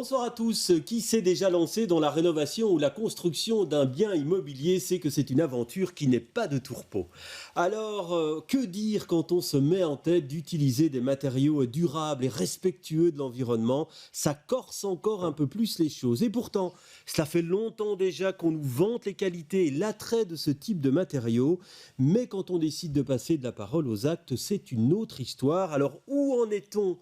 Bonsoir à tous. Qui s'est déjà lancé dans la rénovation ou la construction d'un bien immobilier sait que c'est une aventure qui n'est pas de tout repos. Alors, que dire quand on se met en tête d'utiliser des matériaux durables et respectueux de l'environnement? Ça corse encore un peu plus les choses. Et pourtant, cela fait longtemps déjà qu'on nous vante les qualités et l'attrait de ce type de matériaux. Mais quand on décide de passer de la parole aux actes, c'est une autre histoire. Alors, où en est-on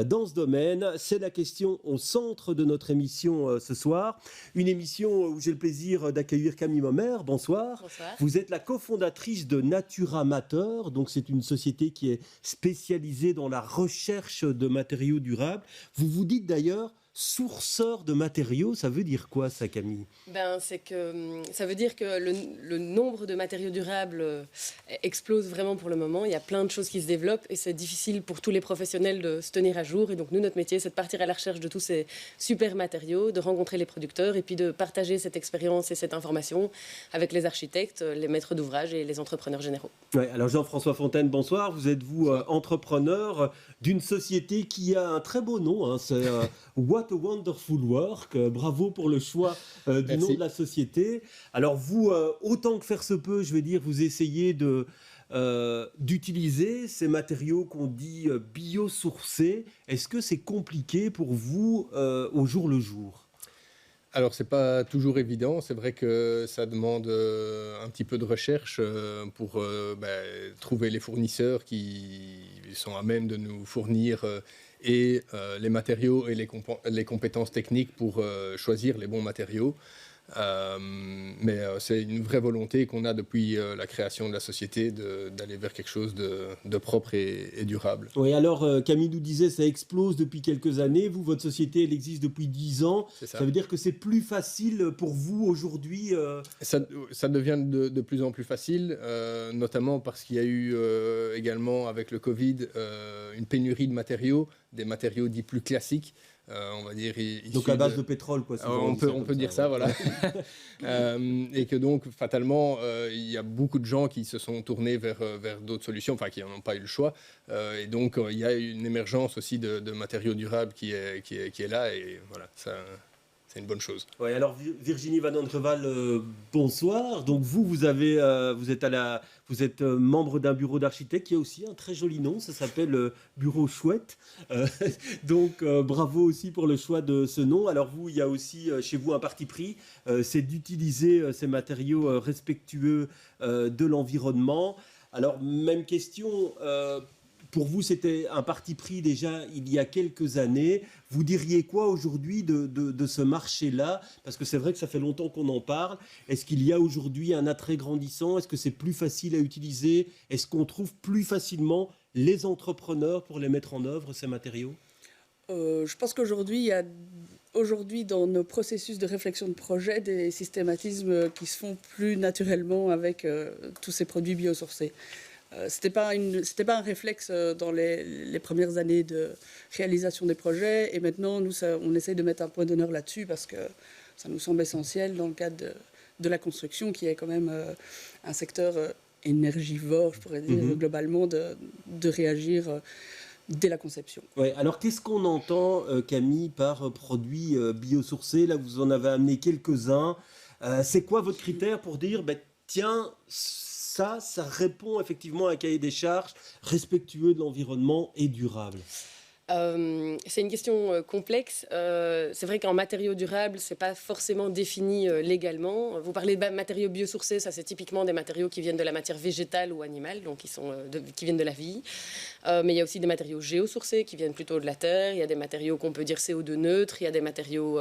dans ce domaine? C'est la question au centre de notre émission ce soir. Une émission où j'ai le plaisir d'accueillir Camille Mommer. Bonsoir. Bonsoir. Vous êtes la cofondatrice de Naturamateur. Donc c'est une société qui est spécialisée dans la recherche de matériaux durables. Vous vous dites d'ailleurs sourceur de matériaux. Ça veut dire quoi ça, Camille? Ça veut dire que le nombre de matériaux durables explose vraiment pour le moment. Il y a plein de choses qui se développent et c'est difficile pour tous les professionnels de se tenir à jour. Et donc nous, notre métier, c'est de partir à la recherche de tous ces super matériaux, de rencontrer les producteurs et puis de partager cette expérience et cette information avec les architectes, les maîtres d'ouvrage et les entrepreneurs généraux. Ouais, alors Jean-François Fontaine, bonsoir. Vous êtes entrepreneur d'une société qui a un très beau nom, hein, c'est What a Wonderful Work. Bravo pour le choix du nom de la société. Alors vous, autant que faire se peut, je vais dire, vous essayez d'utiliser ces matériaux qu'on dit biosourcés. Est-ce que c'est compliqué pour vous au jour le jour? Alors, c'est pas toujours évident. C'est vrai que ça demande un petit peu de recherche pour trouver les fournisseurs qui sont à même de nous fournir et les matériaux et les compétences techniques pour choisir les bons matériaux. C'est une vraie volonté qu'on a depuis la création de la société d'aller vers quelque chose de propre et durable. Oui, alors Camille nous disait ça explose depuis quelques années. Vous, votre société, elle existe depuis 10 ans. C'est ça. Ça veut dire que c'est plus facile pour vous aujourd'hui Ça devient de plus en plus facile, notamment parce qu'il y a eu également avec le Covid une pénurie de matériaux, des matériaux dits plus classiques. On va dire donc à base de pétrole, quoi. On peut dire ça, voilà. Et que donc, fatalement, il y a beaucoup de gens qui se sont tournés vers d'autres solutions, enfin, qui n'en ont pas eu le choix. Et donc, il y a une émergence aussi de matériaux durables qui est là. Et voilà, ça... C'est une bonne chose. Oui, alors Virginie Van Entreval, bonsoir. Donc vous êtes membre d'un bureau d'architectes qui a aussi un très joli nom, ça s'appelle Bureau Chouette. Donc bravo aussi pour le choix de ce nom. Alors vous, il y a aussi chez vous un parti pris, c'est d'utiliser ces matériaux respectueux de l'environnement. Alors même question. Pour vous, c'était un parti pris déjà il y a quelques années. Vous diriez quoi aujourd'hui de ce marché-là? Parce que c'est vrai que ça fait longtemps qu'on en parle. Est-ce qu'il y a aujourd'hui un attrait grandissant? Est-ce que c'est plus facile à utiliser? Est-ce qu'on trouve plus facilement les entrepreneurs pour les mettre en œuvre, ces matériaux? Je pense qu'aujourd'hui, il y a dans nos processus de réflexion de projet des systématismes qui se font plus naturellement avec tous ces produits biosourcés. C'était pas un réflexe dans les premières années de réalisation des projets, et maintenant on essaye de mettre un point d'honneur là-dessus parce que ça nous semble essentiel dans le cadre de la construction, qui est quand même un secteur énergivore, je pourrais dire, globalement, de réagir dès la conception. Ouais, alors qu'est-ce qu'on entend, Camille, par produits biosourcés? Là, vous en avez amené quelques-uns. C'est quoi votre critère pour dire, tiens, ça répond effectivement à un cahier des charges respectueux de l'environnement et durable? C'est une question complexe. C'est vrai qu'en matériaux durables, c'est pas forcément défini légalement. Vous parlez de matériaux biosourcés, ça c'est typiquement des matériaux qui viennent de la matière végétale ou animale, donc qui viennent de la vie. Mais il y a aussi des matériaux géosourcés qui viennent plutôt de la terre. Il y a des matériaux qu'on peut dire CO2 neutres. Il y a des matériaux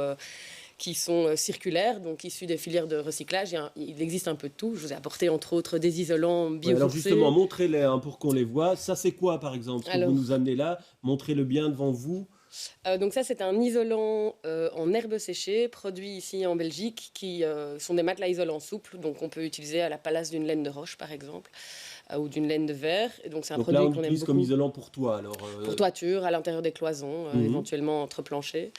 qui sont circulaires, donc issus des filières de recyclage. Il existe un peu de tout. Je vous ai apporté entre autres des isolants biosourcés. Alors justement, montrez-les pour qu'on les voit. Ça c'est quoi par exemple, ce que vous nous amenez là? Montrez-le bien devant vous. Donc ça, c'est un isolant en herbe séchée, produit ici en Belgique, qui sont des matelas isolants souples, donc on peut utiliser à la place d'une laine de roche par exemple, ou d'une laine de verre. Et donc c'est un produit là, on qu'on aime utilise beaucoup comme isolant pour toit alors. Pour toiture, à l'intérieur des cloisons, éventuellement entre planchers.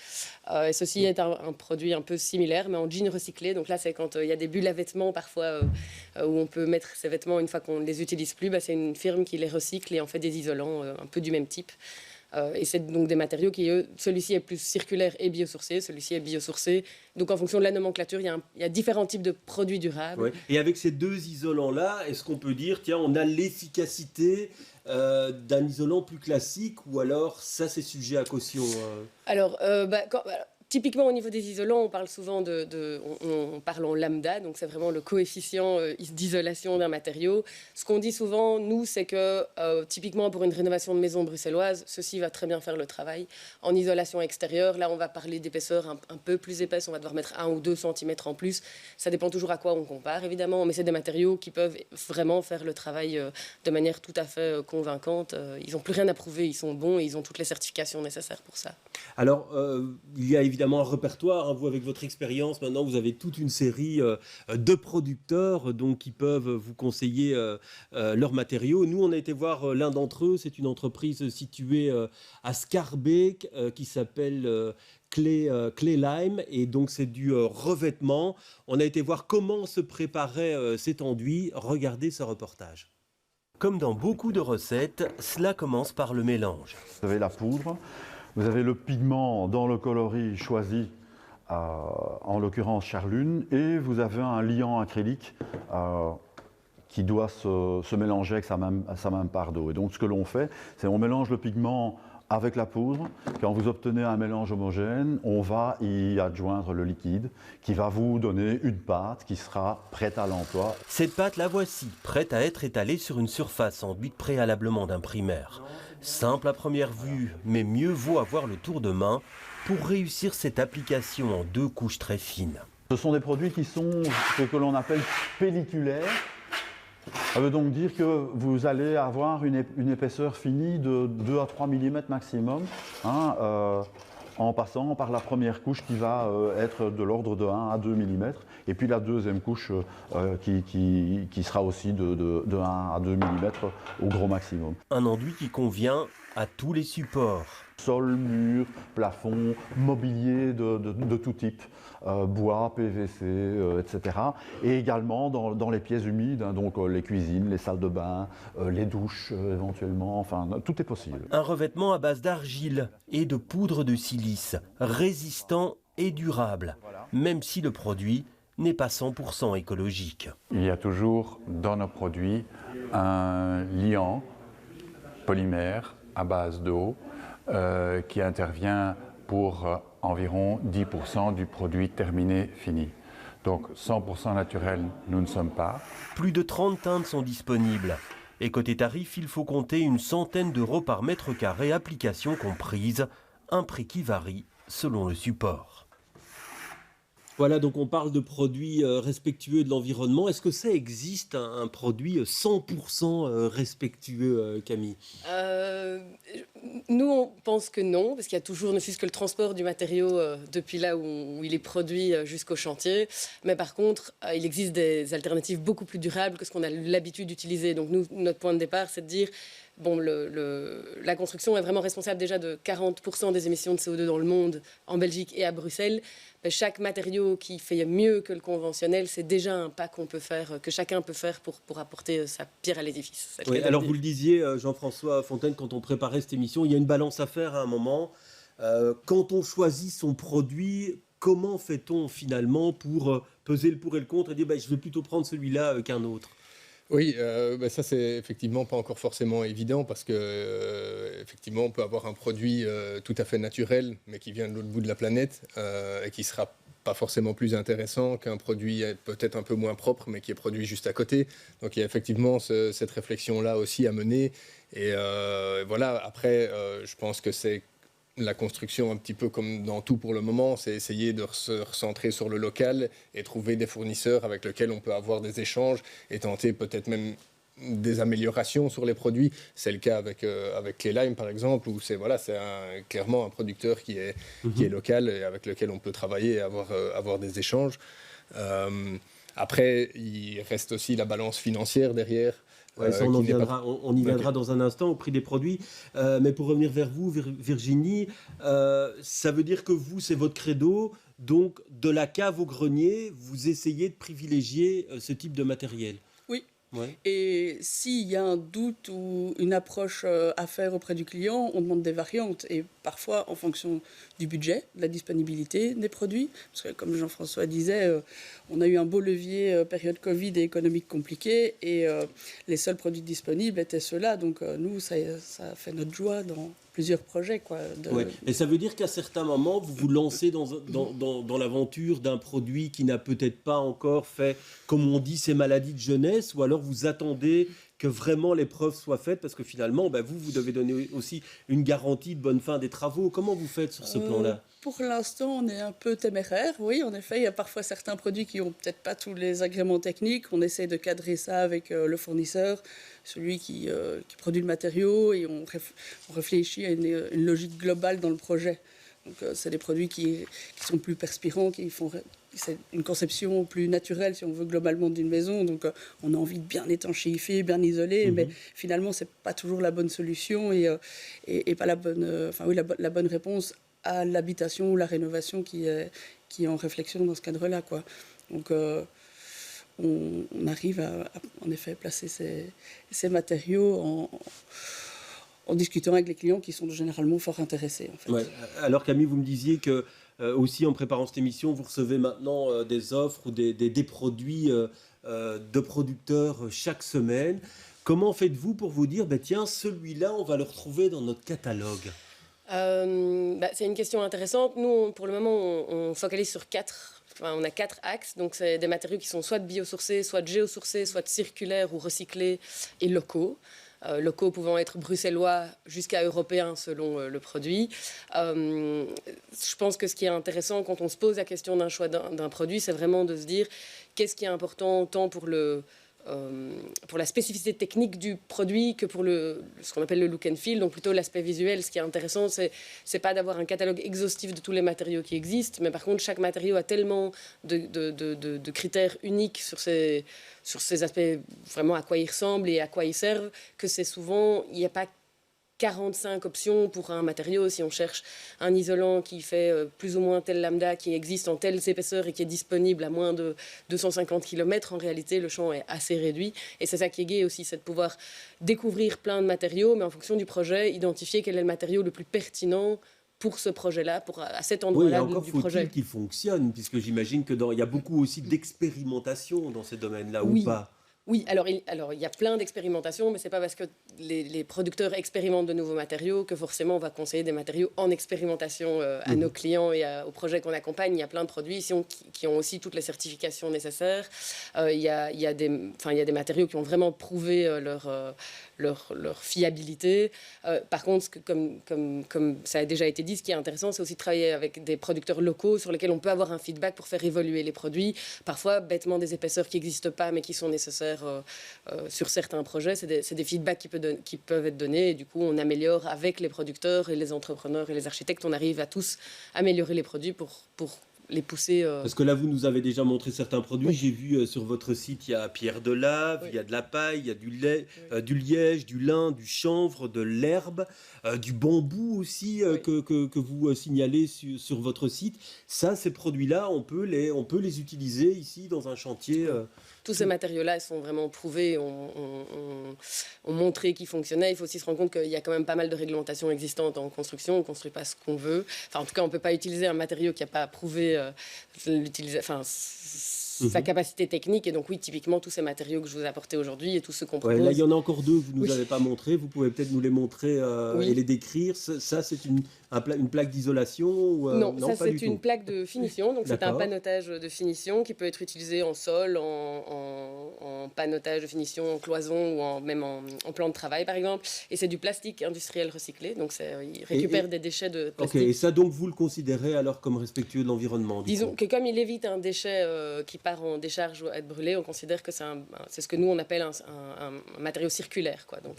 Et ceci est un produit un peu similaire, mais en jean recyclé. Donc là, c'est quand il y a des bulles à vêtements parfois où on peut mettre ces vêtements une fois qu'on ne les utilise plus. C'est une firme qui les recycle et en fait des isolants un peu du même type. Et c'est donc des matériaux qui, celui-ci est plus circulaire et biosourcé, celui-ci est biosourcé. Donc en fonction de la nomenclature, il y a différents types de produits durables. Ouais. Et avec ces deux isolants-là, est-ce qu'on peut dire, tiens, on a l'efficacité d'un isolant plus classique, ou alors ça c'est sujet à caution Alors, typiquement au niveau des isolants, on parle souvent on parle en lambda, donc c'est vraiment le coefficient d'isolation d'un matériau. Ce qu'on dit souvent, nous, c'est que typiquement pour une rénovation de maison bruxelloise, ceci va très bien faire le travail. En isolation extérieure, là on va parler d'épaisseur un peu plus épaisse, on va devoir mettre 1 ou 2 centimètres en plus. Ça dépend toujours à quoi on compare, évidemment, mais c'est des matériaux qui peuvent vraiment faire le travail de manière tout à fait convaincante. Ils n'ont plus rien à prouver, ils sont bons et ils ont toutes les certifications nécessaires pour ça. Alors, il y a évidemment un répertoire, hein. Vous, avec votre expérience, maintenant, vous avez toute une série de producteurs donc, qui peuvent vous conseiller leurs matériaux. Nous, on a été voir l'un d'entre eux. C'est une entreprise située à Scarbeck qui s'appelle Clay Lime. Et donc, c'est du revêtement. On a été voir comment se préparait cet enduit. Regardez ce reportage. Comme dans beaucoup de recettes, cela commence par le mélange. Vous avez la poudre. Vous avez le pigment dans le coloris choisi, en l'occurrence Charlune, et vous avez un liant acrylique qui doit se mélanger avec sa même part d'eau. Et donc ce que l'on fait, c'est on mélange le pigment avec la poudre. Quand vous obtenez un mélange homogène, on va y adjoindre le liquide qui va vous donner une pâte qui sera prête à l'emploi. Cette pâte, la voici, prête à être étalée sur une surface enduite préalablement d'un primaire. Simple à première vue, mais mieux vaut avoir le tour de main pour réussir cette application en 2 couches très fines. Ce sont des produits qui sont ce que l'on appelle pelliculaires. Ça veut donc dire que vous allez avoir une épaisseur finie de 2 à 3 mm maximum, en passant par la première couche qui va être de l'ordre de 1 à 2 mm, et puis la deuxième couche qui sera aussi de 1 à 2 mm au gros maximum. Un enduit qui convient à tous les supports. Sol, mur, plafond, mobilier de tout type, bois, PVC, etc. Et également dans les pièces humides, hein, donc les cuisines, les salles de bain, les douches éventuellement, enfin tout est possible. Un revêtement à base d'argile et de poudre de silice, résistant et durable, même si le produit n'est pas 100% écologique. Il y a toujours dans nos produits un liant polymère à base d'eau qui intervient pour environ 10% du produit terminé fini. Donc 100% naturel, nous ne sommes pas. Plus de 30 teintes sont disponibles. Et côté tarif, il faut compter une centaine d'euros par mètre carré, application comprise, un prix qui varie selon le support. Voilà, donc on parle de produits respectueux de l'environnement. Est-ce que ça existe, un produit 100% respectueux, Camille ? Nous, on pense que non, parce qu'il y a toujours, ne fût-ce que le transport du matériau depuis là où il est produit jusqu'au chantier. Mais par contre, il existe des alternatives beaucoup plus durables que ce qu'on a l'habitude d'utiliser. Donc nous, notre point de départ, c'est de dire... Bon, la construction est vraiment responsable déjà de 40% des émissions de CO2 dans le monde, en Belgique et à Bruxelles. Mais chaque matériau qui fait mieux que le conventionnel, c'est déjà un pas qu'on peut faire, que chacun peut faire pour apporter sa pierre à l'édifice. Oui, alors vous le disiez, Jean-François Fontaine, quand on préparait cette émission, il y a une balance à faire à un moment. Quand on choisit son produit, comment fait-on finalement pour peser le pour et le contre et dire je vais plutôt prendre celui-là qu'un autre ? Oui, ça c'est effectivement pas encore forcément évident parce que effectivement on peut avoir un produit tout à fait naturel mais qui vient de l'autre bout de la planète et qui sera pas forcément plus intéressant qu'un produit peut-être un peu moins propre mais qui est produit juste à côté. Donc il y a effectivement cette réflexion-là aussi à mener et voilà, après je pense que c'est la construction, un petit peu comme dans tout pour le moment, c'est essayer de se recentrer sur le local et trouver des fournisseurs avec lesquels on peut avoir des échanges et tenter peut-être même des améliorations sur les produits. C'est le cas avec Clay Lime, par exemple, où c'est clairement un producteur qui est local et avec lequel on peut travailler et avoir des échanges. Après, il reste aussi la balance financière derrière. Ouais, ça, on y viendra dans un instant au prix des produits. Mais pour revenir vers vous, Virginie, ça veut dire que vous, c'est votre credo. Donc, de la cave au grenier, vous essayez de privilégier ce type de matériel. Oui, Ouais. Et s'il y a un doute ou une approche à faire auprès du client, on demande des variantes. Et parfois, en fonction du budget, de la disponibilité des produits, parce que comme Jean-François disait, on a eu un beau levier période Covid et économique compliquée, et les seuls produits disponibles étaient ceux-là. Donc nous, ça a fait notre joie dans plusieurs projets, quoi. Ouais. Et ça veut dire qu'à certains moments, vous vous lancez dans l'aventure d'un produit qui n'a peut-être pas encore fait, comme on dit, ses maladies de jeunesse, ou alors vous attendez que vraiment les preuves soient faites, parce que finalement, vous devez donner aussi une garantie de bonne fin des travaux. Comment vous faites sur ce plan-là ? Pour l'instant, on est un peu téméraire. Oui, en effet, il y a parfois certains produits qui n'ont peut-être pas tous les agréments techniques. On essaie de cadrer ça avec le fournisseur, celui qui produit le matériau, et on réfléchit à une logique globale dans le projet. Donc, c'est des produits qui sont plus perspirants, c'est une conception plus naturelle, si on veut, globalement d'une maison. Donc, on a envie de bien étanchéifier, bien isoler, mais finalement, c'est pas toujours la bonne solution et pas la bonne, la bonne réponse à l'habitation ou la rénovation qui est en réflexion dans ce cadre-là, quoi. Donc, on arrive à en effet placer ces matériaux en discutant avec les clients qui sont généralement fort intéressés, en fait. Ouais. Alors Camille, vous me disiez que aussi en préparant cette émission, vous recevez maintenant des offres ou des produits de producteurs chaque semaine. Comment faites-vous pour vous dire, tiens, celui-là, on va le retrouver dans notre catalogue ? C'est une question intéressante. Nous, pour le moment, on focalise sur on a 4 axes. Donc, c'est des matériaux qui sont soit biosourcés, soit géosourcés, soit circulaires ou recyclés et locaux. Locaux pouvant être bruxellois jusqu'à européens selon le produit. Je pense que ce qui est intéressant quand on se pose la question d'un choix d'un produit, c'est vraiment de se dire qu'est-ce qui est important tant pour la spécificité technique du produit que pour ce qu'on appelle le look and feel, donc plutôt l'aspect visuel. Ce qui est intéressant, c'est pas d'avoir un catalogue exhaustif de tous les matériaux qui existent, mais par contre, chaque matériau a tellement de critères uniques sur ces aspects, vraiment à quoi ils ressemblent et à quoi ils servent, que c'est souvent, il n'y a pas 45 options pour un matériau. Si on cherche un isolant qui fait plus ou moins tel lambda, qui existe en telle épaisseur et qui est disponible à moins de 250 km, en réalité, le champ est assez réduit. Et c'est ça qui est gai aussi, c'est de pouvoir découvrir plein de matériaux, mais en fonction du projet, identifier quel est le matériau le plus pertinent pour ce projet-là, à cet endroit-là du projet. Faut-il qu'il fonctionne, puisque j'imagine qu'il y a beaucoup aussi d'expérimentation dans ces domaines-là, ou pas ? Oui, alors il y a plein d'expérimentations, mais ce n'est pas parce que les producteurs expérimentent de nouveaux matériaux que forcément on va conseiller des matériaux en expérimentation à nos clients et aux projets qu'on accompagne. Il y a plein de produits ici qui ont aussi toutes les certifications nécessaires. Il y a des matériaux qui ont vraiment prouvé leur fiabilité. Par contre, comme ça a déjà été dit, ce qui est intéressant, c'est aussi de travailler avec des producteurs locaux sur lesquels on peut avoir un feedback pour faire évoluer les produits. Parfois, bêtement, des épaisseurs qui n'existent pas, mais qui sont nécessaires sur certains projets. C'est des feedbacks qui peuvent être donnés. Et du coup, on améliore avec les producteurs et les entrepreneurs et les architectes. On arrive à tous améliorer les produits pour les pousser. Parce que là, vous nous avez déjà montré certains produits. Oui. J'ai vu sur votre site, il y a pierre de lave, oui. Il y a de la paille, il y a du liège, du lin, du chanvre, de l'herbe, du bambou aussi que vous signalez sur votre site. Ça, ces produits-là, on peut les utiliser ici dans un chantier. Tous ces matériaux-là sont vraiment prouvés, ont montré qu'ils fonctionnaient. Il faut aussi se rendre compte qu'il y a quand même pas mal de réglementations existantes en construction. On ne construit pas ce qu'on veut. Enfin, en tout cas, on ne peut pas utiliser un matériau qui n'a pas prouvé sa capacité technique. Et donc, oui, typiquement, tous ces matériaux que je vous ai apportés aujourd'hui et tous ceux qu'on propose. Là, il y en a encore deux que vous ne nous avez pas montrés. Vous pouvez peut-être nous les montrer et les décrire. Ça, c'est une plaque d'isolation Non, ça, c'est une plaque de finition. Donc, c'est un panotage de finition qui peut être utilisé en sol, en panotage de finition, en cloison ou même en plan de travail, par exemple. Et c'est du plastique industriel recyclé. Donc, il récupère des déchets de plastique. Et ça, donc, vous le considérez alors comme respectueux de l'environnement? Disons que comme il évite un déchet qui part en décharge ou à être brûlé, on considère que c'est ce que nous, on appelle un matériau circulaire, quoi. Donc,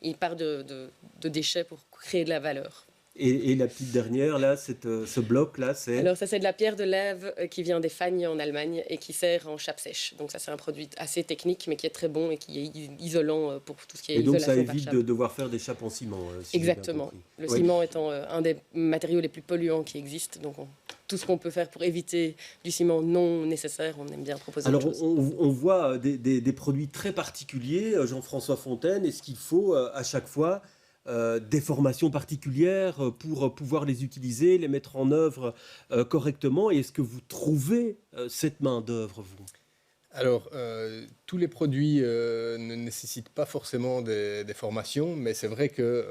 il part de déchets pour créer de la valeur. Et la petite dernière, là, ce bloc-là, c'est... Alors ça, c'est de la pierre de lève qui vient des Fagnes en Allemagne et qui sert en chape sèche. Donc ça, c'est un produit assez technique, mais qui est très bon et qui est isolant pour tout ce qui est Et donc isolation ça par évite chape. de devoir faire des chapes en ciment. Si j'ai bien Exactement. compris. Le Oui. ciment étant un des matériaux les plus polluants qui existent. Donc tout ce qu'on peut faire pour éviter du ciment non nécessaire, on aime bien proposer Alors autre chose. on voit des produits très particuliers, Jean-François Fontaine. Est-ce qu'il faut à chaque fois des formations particulières pour pouvoir les utiliser, les mettre en œuvre correctement? Et est-ce que vous trouvez cette main-d'œuvre, vous? Alors, tous les produits ne nécessitent pas forcément des formations, mais c'est vrai que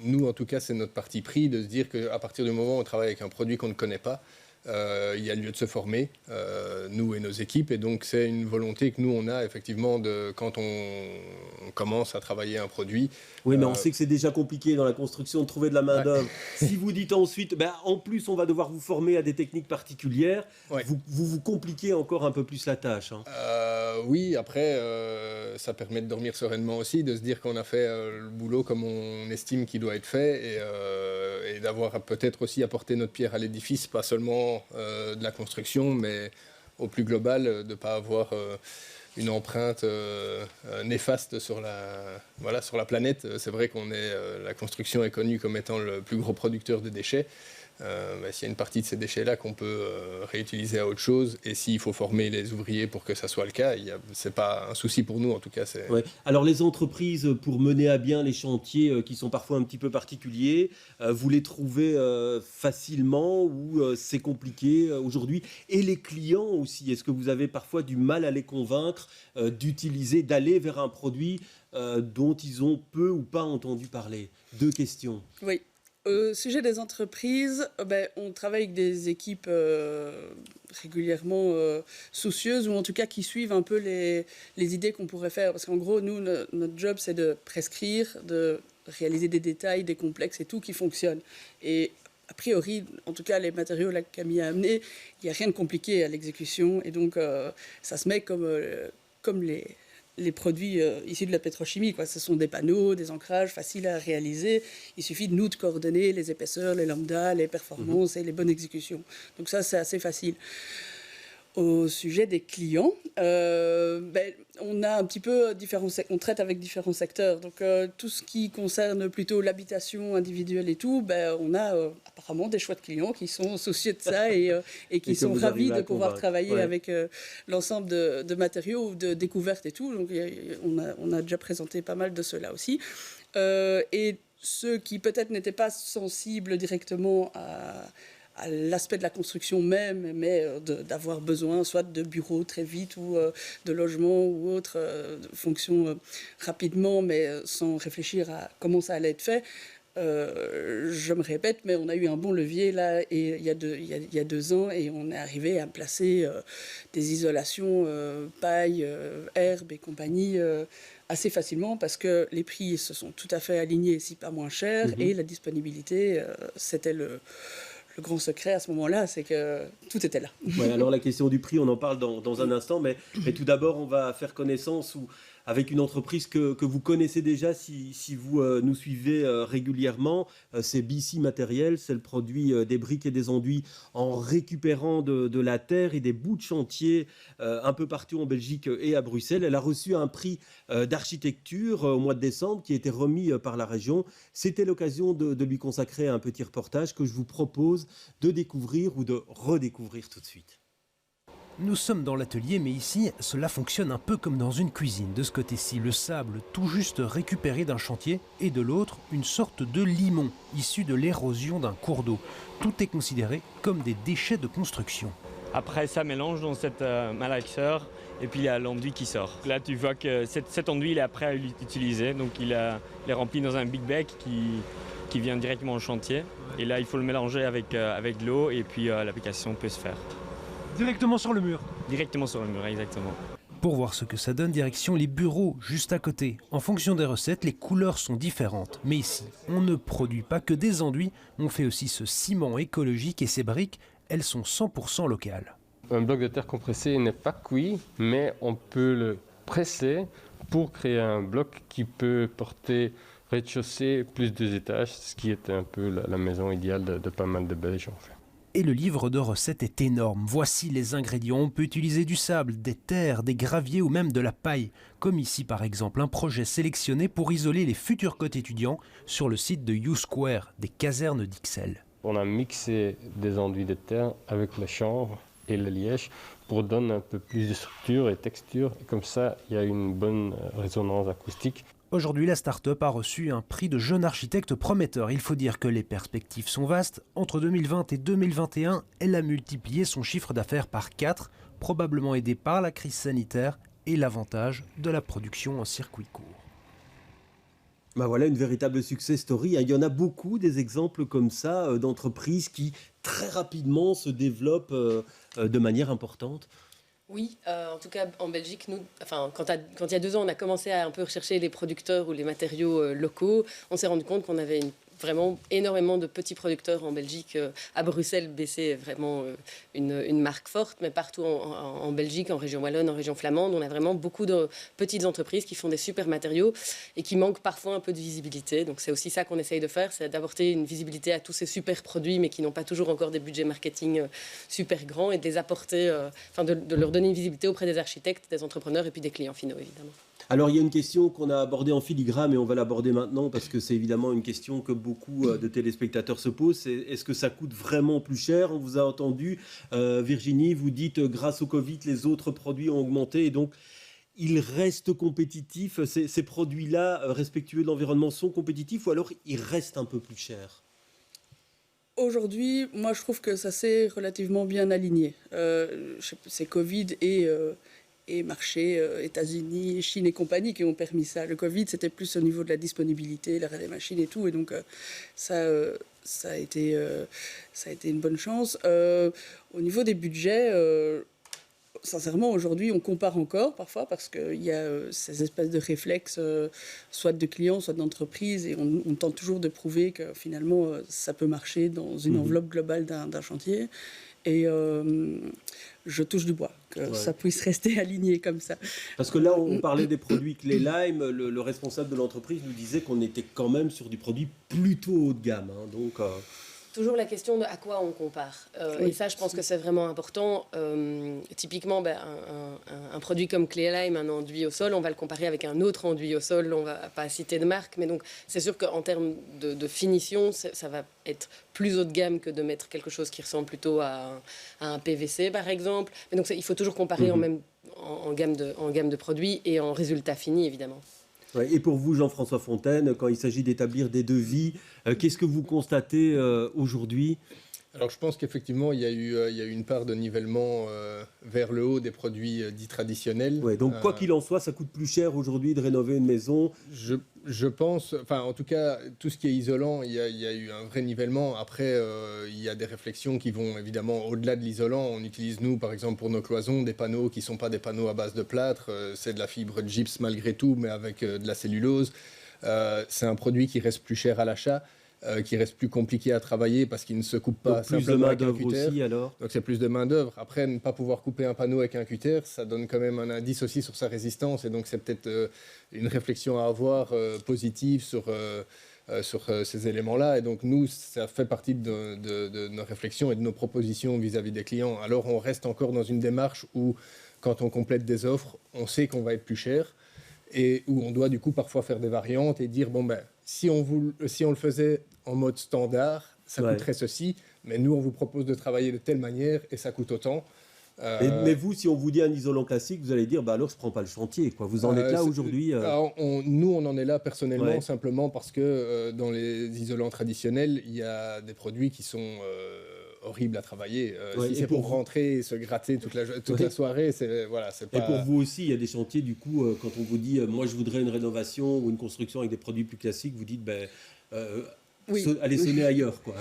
nous, en tout cas, c'est notre parti pris de se dire qu'à partir du moment où on travaille avec un produit qu'on ne connaît pas, il y a lieu de se former, nous et nos équipes, et donc c'est une volonté que nous, on a effectivement quand on commence à travailler un produit. Oui, mais on sait que c'est déjà compliqué dans la construction de trouver de la main-d'œuvre. Si vous dites ensuite, en plus, on va devoir vous former à des techniques particulières, Ouais. vous compliquez encore un peu plus la tâche. Hein. Oui, après, ça permet de dormir sereinement aussi, de se dire qu'on a fait le boulot comme on estime qu'il doit être fait, et d'avoir peut-être aussi apporté notre pierre à l'édifice, pas seulement de la construction, mais au plus global, de ne pas avoir une empreinte néfaste sur la planète. C'est vrai la construction est connue comme étant le plus gros producteur de déchets. S'il y a une partie de ces déchets-là qu'on peut réutiliser à autre chose, et s'il faut former les ouvriers pour que ça soit le cas, ce n'est pas un souci pour nous en tout cas. Ouais. Alors les entreprises, pour mener à bien les chantiers qui sont parfois un petit peu particuliers, vous les trouvez facilement ou c'est compliqué aujourd'hui? Et les clients aussi, est-ce que vous avez parfois du mal à les convaincre d'aller vers un produit dont ils ont peu ou pas entendu parler? 2 questions. Oui. Au sujet des entreprises, on travaille avec des équipes régulièrement soucieuses, ou en tout cas qui suivent un peu les idées qu'on pourrait faire. Parce qu'en gros, nous, notre job, c'est de prescrire, de réaliser des détails, des complexes et tout qui fonctionne. Et a priori, en tout cas, les matériaux que Camille a amenés, il n'y a rien de compliqué à l'exécution. Et donc, ça se met comme les produits issus de la pétrochimie, quoi. Ce sont des panneaux, des ancrages faciles à réaliser. Il suffit de nous de coordonner les épaisseurs, les lambdas, les performances et les bonnes exécutions. Donc ça, c'est assez facile. Au sujet des clients, on a un petit peu on traite avec différents secteurs. Donc tout ce qui concerne plutôt l'habitation individuelle et tout, on a apparemment des chouettes clients qui sont soucieux de ça et qui sont ravis de pouvoir travailler avec l'ensemble de matériaux ou de découvertes et tout. Donc on a déjà présenté pas mal de ceux-là aussi. Et ceux qui peut-être n'étaient pas sensibles directement à l'aspect de la construction même, mais d'avoir besoin soit de bureaux très vite ou de logements ou autres fonctions rapidement, mais sans réfléchir à comment ça allait être fait. Je me répète, mais on a eu un bon levier là, et il y a 2 ans, et on est arrivé à placer des isolations paille, herbe et compagnie assez facilement, parce que les prix se sont tout à fait alignés, si pas moins chers, et la disponibilité, c'était le grand secret à ce moment-là, c'est que tout était là. Ouais, alors la question du prix, on en parle dans un instant, mais tout d'abord, on va faire connaissance avec une entreprise que vous connaissez déjà si vous nous suivez régulièrement. C'est BC Matériel, c'est le produit des briques et des enduits en récupérant de la terre et des bouts de chantier un peu partout en Belgique et à Bruxelles. Elle a reçu un prix d'architecture au mois de décembre qui a été remis par la région. C'était l'occasion de lui consacrer un petit reportage que je vous propose de découvrir ou de redécouvrir tout de suite. Nous sommes dans l'atelier, mais ici, cela fonctionne un peu comme dans une cuisine. De ce côté-ci, le sable tout juste récupéré d'un chantier, et de l'autre, une sorte de limon, issu de l'érosion d'un cours d'eau. Tout est considéré comme des déchets de construction. Après, ça mélange dans cette malaxeur, et puis il y a l'enduit qui sort. Là, tu vois que cet enduit, il est prêt à l'utiliser, donc il est rempli dans un big bag qui vient directement au chantier. Et là, il faut le mélanger avec de l'eau, et puis l'application peut se faire. Directement sur le mur. Directement sur le mur, exactement. Pour voir ce que ça donne, direction les bureaux, juste à côté. En fonction des recettes, les couleurs sont différentes. Mais ici, on ne produit pas que des enduits, on fait aussi ce ciment écologique et ces briques, elles sont 100% locales. Un bloc de terre compressé n'est pas cuit, mais on peut le presser pour créer un bloc qui peut porter Rez-de-chaussée, plus 2 étages, ce qui est un peu la maison idéale de pas mal de Belges en fait. Et le livre de recettes est énorme. Voici les ingrédients. On peut utiliser du sable, des terres, des graviers ou même de la paille. Comme ici par exemple, un projet sélectionné pour isoler les futurs cotes étudiants sur le site de U-Square, des casernes d'Ixelles. On a mixé des enduits de terre avec le chanvre et le liège pour donner un peu plus de structure et texture. Et comme ça, il y a une bonne résonance acoustique. Aujourd'hui, la start-up a reçu un prix de jeune architecte prometteur. Il faut dire que les perspectives sont vastes. Entre 2020 et 2021, elle a multiplié son chiffre d'affaires par 4, probablement aidée par la crise sanitaire et l'avantage de la production en circuit court. Ben voilà une véritable success story. Il y en a beaucoup des exemples comme ça d'entreprises qui très rapidement se développent de manière importante. Oui, en tout cas en Belgique, nous, quand il y a 2 ans, on a commencé à un peu rechercher les producteurs ou les matériaux locaux, on s'est rendu compte qu'on avait vraiment énormément de petits producteurs en Belgique. À Bruxelles, BC est vraiment une marque forte, mais partout en Belgique, en région wallonne, en région flamande, on a vraiment beaucoup de petites entreprises qui font des super matériaux et qui manquent parfois un peu de visibilité. Donc c'est aussi ça qu'on essaye de faire, c'est d'apporter une visibilité à tous ces super produits, mais qui n'ont pas toujours encore des budgets marketing super grands, et de les apporter, de leur donner une visibilité auprès des architectes, des entrepreneurs et puis des clients finaux, évidemment. Alors, il y a une question qu'on a abordée en filigrane et on va l'aborder maintenant parce que c'est évidemment une question que beaucoup de téléspectateurs se posent. C'est, est-ce que ça coûte vraiment plus cher ? On vous a entendu, Virginie, vous dites grâce au Covid, les autres produits ont augmenté et donc ils restent compétitifs. Ces produits-là, respectueux de l'environnement, sont compétitifs ou alors ils restent un peu plus chers ? Aujourd'hui, moi, je trouve que ça s'est relativement bien aligné. C'est Covid et marché États-Unis, Chine et compagnie qui ont permis ça. Le Covid, c'était plus au niveau de la disponibilité, l'arrêt des machines et tout, et donc ça a été une bonne chance. Au niveau des budgets, sincèrement, aujourd'hui, on compare encore parfois parce qu'il y a ces espèces de réflexes, soit de clients, soit d'entreprises, et on tente toujours de prouver que finalement, ça peut marcher dans une enveloppe globale d'un chantier. Et je touche du bois, que ça puisse rester aligné comme ça. Parce que là, on parlait des produits Clay Lime. Le responsable de l'entreprise nous disait qu'on était quand même sur du produit plutôt haut de gamme. Hein, donc, Toujours la question de à quoi on compare. Et ça, je pense que c'est vraiment important. Typiquement, un produit comme Clay Lime, un enduit au sol, on va le comparer avec un autre enduit au sol. On ne va pas citer de marque, mais donc c'est sûr qu'en termes de finition, ça va être plus haut de gamme que de mettre quelque chose qui ressemble plutôt à un PVC, par exemple. Mais donc il faut toujours comparer en gamme de produits et en résultat fini, évidemment. Ouais, et pour vous, Jean-François Fontaine, quand il s'agit d'établir des devis, qu'est-ce que vous constatez aujourd'hui ? Alors je pense qu'effectivement, il y a eu une part de nivellement vers le haut des produits dits traditionnels. Ouais, donc quoi qu'il en soit, ça coûte plus cher aujourd'hui de rénover une maison. Je pense, enfin en tout cas, tout ce qui est isolant, il y a eu un vrai nivellement. Après, il y a des réflexions qui vont évidemment au-delà de l'isolant. On utilise, nous, par exemple, pour nos cloisons, des panneaux qui ne sont pas des panneaux à base de plâtre. C'est de la fibre de gypse malgré tout, mais avec de la cellulose. C'est un produit qui reste plus cher à l'achat. Qui reste plus compliqué à travailler parce qu'il ne se coupe pas simplement avec un cutter. Aussi, alors. Donc c'est plus de main d'œuvre. Après, ne pas pouvoir couper un panneau avec un cutter, ça donne quand même un indice aussi sur sa résistance, et donc c'est peut-être une réflexion à avoir positive sur ces éléments-là. Et donc nous, ça fait partie de nos réflexions et de nos propositions vis-à-vis des clients. Alors on reste encore dans une démarche où, quand on complète des offres, on sait qu'on va être plus cher, et où on doit du coup parfois faire des variantes et dire si on le faisait en mode standard, ça coûterait ceci, mais nous on vous propose de travailler de telle manière et ça coûte autant. Mais vous, si on vous dit un isolant classique, vous allez dire alors je prends pas le chantier, quoi. Vous en êtes là aujourd'hui Nous on en est là personnellement, simplement parce que dans les isolants traditionnels, il y a des produits qui sont horrible à travailler. Si c'est pour rentrer et se gratter toute la soirée, c'est pas... Et pour vous aussi, il y a des chantiers, du coup, quand on vous dit moi je voudrais une rénovation ou une construction avec des produits plus classiques, vous dites allez sonner ailleurs, quoi.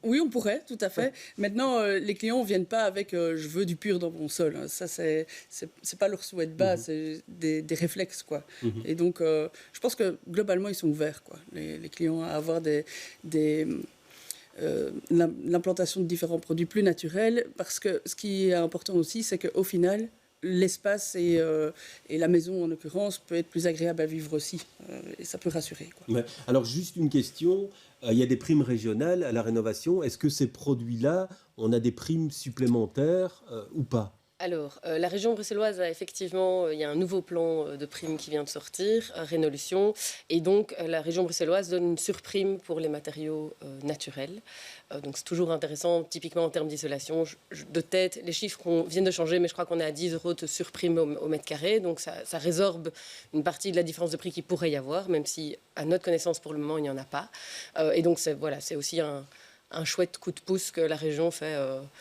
Oui, on pourrait, tout à fait. Maintenant, les clients ne viennent pas avec je veux du pur dans mon sol. Ça, c'est pas leur souhait de base, c'est des réflexes, quoi. Et donc, je pense que globalement, ils sont ouverts, quoi. Les clients à avoir l'implantation de différents produits plus naturels, parce que ce qui est important aussi, c'est qu'au final, l'espace et la maison, en l'occurrence, peut être plus agréable à vivre aussi. Et ça peut rassurer, quoi. Ouais. Alors, juste une question. Il y a des primes régionales à la rénovation. Est-ce que ces produits-là, on a des primes supplémentaires ou pas? Alors, la région bruxelloise a effectivement, il y a un nouveau plan de primes qui vient de sortir, Rénolution, et donc la région bruxelloise donne une surprime pour les matériaux naturels. Donc c'est toujours intéressant, typiquement en termes d'isolation. De tête, les chiffres viennent de changer, mais je crois qu'on est à 10 € de surprime au mètre carré, donc ça résorbe une partie de la différence de prix qu'il pourrait y avoir, même si, à notre connaissance, pour le moment, il n'y en a pas. Et donc c'est aussi un chouette coup de pouce que la région fait.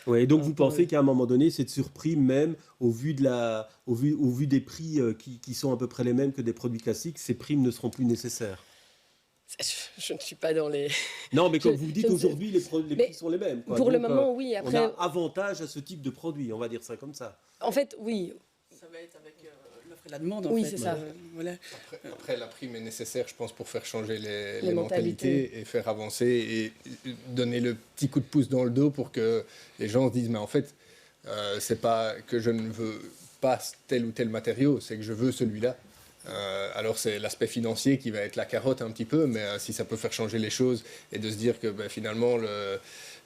Ouais, et donc vous pensez qu'à un moment donné, cette surprime même, au vu des prix qui sont à peu près les mêmes que des produits classiques, ces primes ne seront plus nécessaires? Je ne suis pas dans les... Non, mais comme vous dites aujourd'hui, les prix sont les mêmes, quoi. Pour donc, le moment, oui. Après, on a avantage à ce type de produit, on va dire ça comme ça. En fait, oui. Ça va être avec l'offre et la demande, oui, fait. C'est ça. Voilà. Après, la prime est nécessaire, je pense, pour faire changer les mentalités et faire avancer et donner le petit coup de pouce dans le dos pour que les gens se disent, mais en fait, c'est pas que je ne veux pas tel ou tel matériau, c'est que je veux celui-là. Alors c'est l'aspect financier qui va être la carotte un petit peu, mais si ça peut faire changer les choses et de se dire que finalement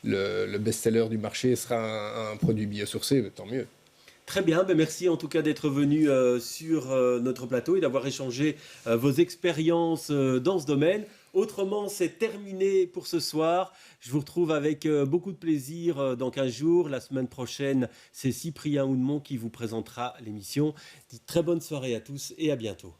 le best-seller du marché sera un produit biosourcé, tant mieux. Très bien, merci en tout cas d'être venu sur notre plateau et d'avoir échangé vos expériences dans ce domaine. Autrement, c'est terminé pour ce soir. Je vous retrouve avec beaucoup de plaisir dans 15 jours. La semaine prochaine, c'est Cyprien Houdemont qui vous présentera l'émission. Très bonne soirée à tous et à bientôt.